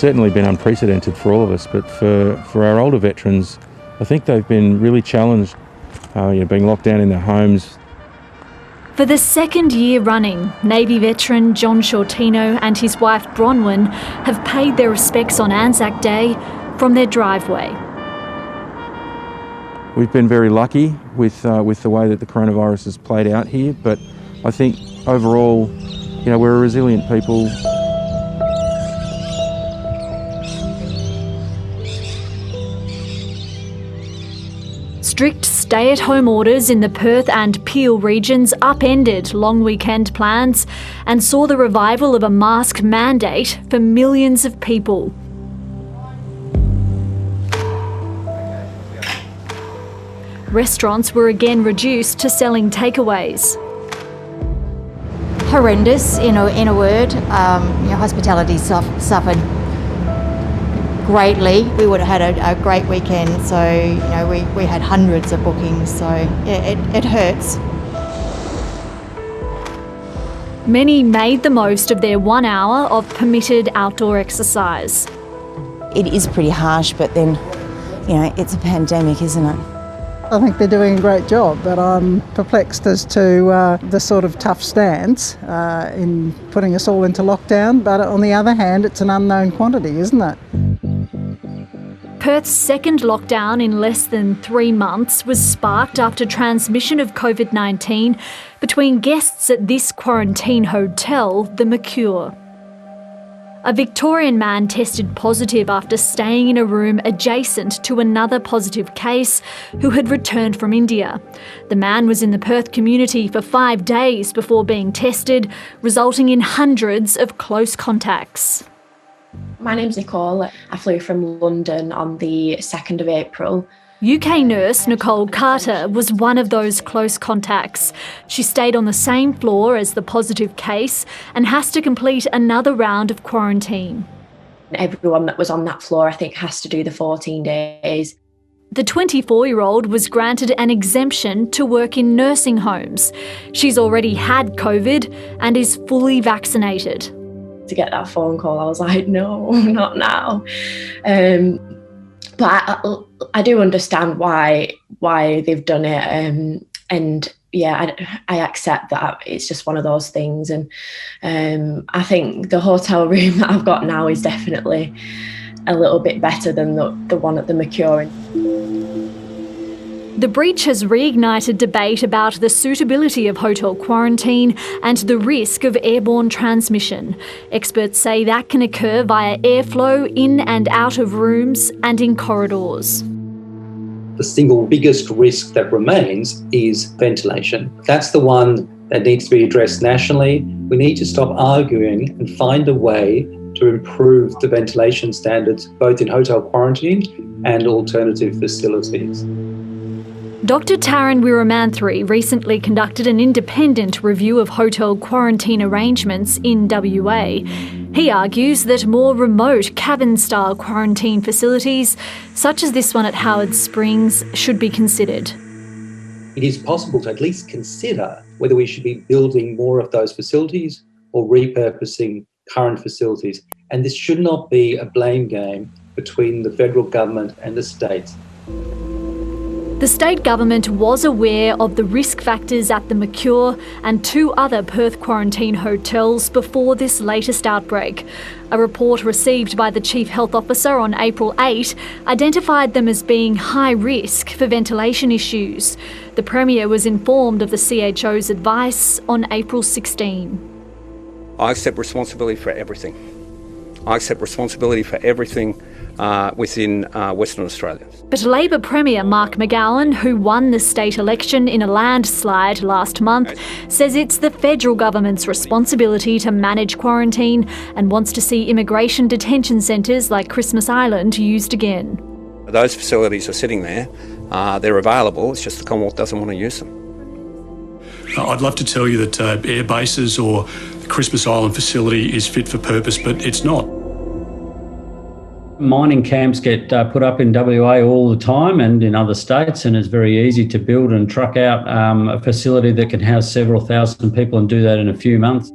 certainly been unprecedented for all of us, but for our older veterans, I think they've been really challenged, being locked down in their homes. For the second year running, Navy veteran John Shortino and his wife Bronwyn have paid their respects on Anzac Day from their driveway. We've been very lucky with the way that the coronavirus has played out here, but I think overall, we're a resilient people. Strict stay-at-home orders in the Perth and Peel regions upended long weekend plans and saw the revival of a mask mandate for millions of people. Restaurants were again reduced to selling takeaways. Horrendous, in a word. Hospitality suffered greatly. We would have had a great weekend, so we had hundreds of bookings, so it hurts. Many made the most of their 1 hour of permitted outdoor exercise. It is pretty harsh, but then, it's a pandemic, isn't it? I think they're doing a great job, but I'm perplexed as to the sort of tough stance in putting us all into lockdown. But on the other hand, it's an unknown quantity, isn't it? Perth's second lockdown in less than 3 months was sparked after transmission of COVID-19 between guests at this quarantine hotel, the Mercure. A Victorian man tested positive after staying in a room adjacent to another positive case who had returned from India. The man was in the Perth community for 5 days before being tested, resulting in hundreds of close contacts. My name's Nicole. I flew from London on the 2nd of April. UK nurse Nicole Carter was one of those close contacts. She stayed on the same floor as the positive case and has to complete another round of quarantine. Everyone that was on that floor, I think, has to do the 14 days. The 24-year-old was granted an exemption to work in nursing homes. She's already had COVID and is fully vaccinated. To get that phone call, I was like, no, not now. But I do understand why they've done it, and I accept that it's just one of those things. And I think the hotel room that I've got now is definitely a little bit better than the one at the Mercure. The breach has reignited debate about the suitability of hotel quarantine and the risk of airborne transmission. Experts say that can occur via airflow in and out of rooms and in corridors. The single biggest risk that remains is ventilation. That's the one that needs to be addressed nationally. We need to stop arguing and find a way to improve the ventilation standards, both in hotel quarantine and alternative facilities. Dr Taryn Wiramanthri recently conducted an independent review of hotel quarantine arrangements in WA. He argues that more remote cabin-style quarantine facilities, such as this one at Howard Springs, should be considered. It is possible to at least consider whether we should be building more of those facilities or repurposing current facilities. And this should not be a blame game between the federal government and the states. The state government was aware of the risk factors at the Mercure and 2 other Perth quarantine hotels before this latest outbreak. A report received by the Chief Health Officer on April 8 identified them as being high risk for ventilation issues. The Premier was informed of the CHO's advice on April 16. I accept responsibility for everything. I accept responsibility for everything within Western Australia. But Labor Premier Mark McGowan, who won the state election in a landslide last month, says it's the federal government's responsibility to manage quarantine and wants to see immigration detention centres like Christmas Island used again. Those facilities are sitting there, they're available, it's just the Commonwealth doesn't want to use them. I'd love to tell you that air bases or the Christmas Island facility is fit for purpose, but it's not. Mining camps get put up in WA all the time and in other states, and it's very easy to build and truck out a facility that can house several thousand people and do that in a few months.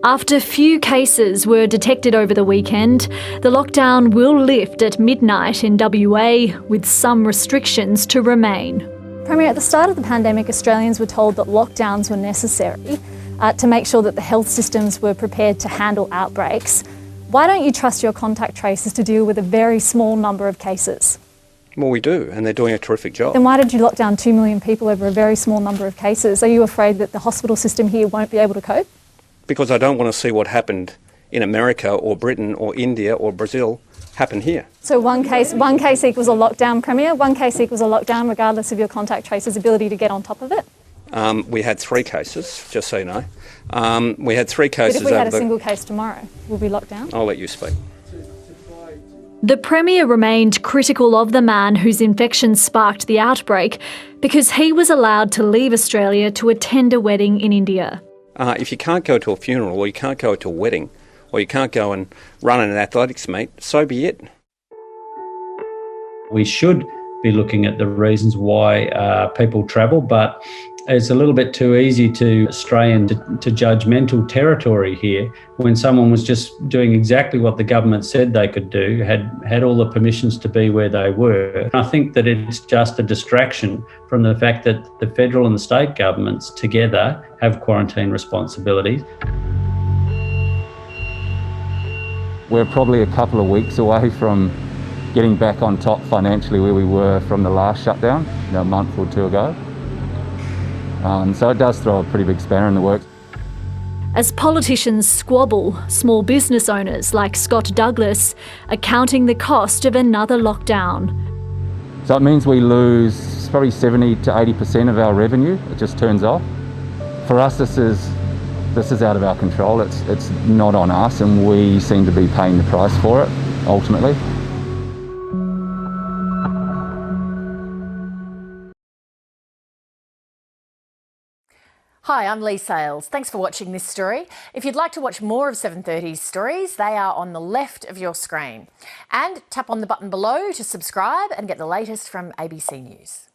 After few cases were detected over the weekend, the lockdown will lift at midnight in WA, with some restrictions to remain. Premier, at the start of the pandemic, Australians were told that lockdowns were necessary to make sure that the health systems were prepared to handle outbreaks. Why don't you trust your contact tracers to deal with a very small number of cases? Well, we do, and they're doing a terrific job. Then why did you lock down 2 million people over a very small number of cases? Are you afraid that the hospital system here won't be able to cope? Because I don't want to see what happened in America or Britain or India or Brazil happen here. So one case equals a lockdown, Premier? One case equals a lockdown regardless of your contact tracer's ability to get on top of it? We had 3 cases, just so you know. We had 3 cases. But if we had a single case tomorrow, will we lock down? I'll let you speak. The Premier remained critical of the man whose infection sparked the outbreak because he was allowed to leave Australia to attend a wedding in India. If you can't go to a funeral, or you can't go to a wedding, or you can't go and run an athletics meet, so be it. We should be looking at the reasons why people travel, but it's a little bit too easy to stray into judgmental territory here when someone was just doing exactly what the government said they could do, had all the permissions to be where they were. I think that it's just a distraction from the fact that the federal and the state governments together have quarantine responsibilities. We're probably a couple of weeks away from getting back on top financially where we were from the last shutdown, a month or 2 ago. So it does throw a pretty big spanner in the works. As politicians squabble, small business owners like Scott Douglas are counting the cost of another lockdown. So it means we lose probably 70 to 80% of our revenue. It just turns off. For us, this is out of our control. It's not on us, and we seem to be paying the price for it, ultimately. Hi, I'm Lee Sales. Thanks for watching this story. If you'd like to watch more of 730's stories, they are on the left of your screen. And tap on the button below to subscribe and get the latest from ABC News.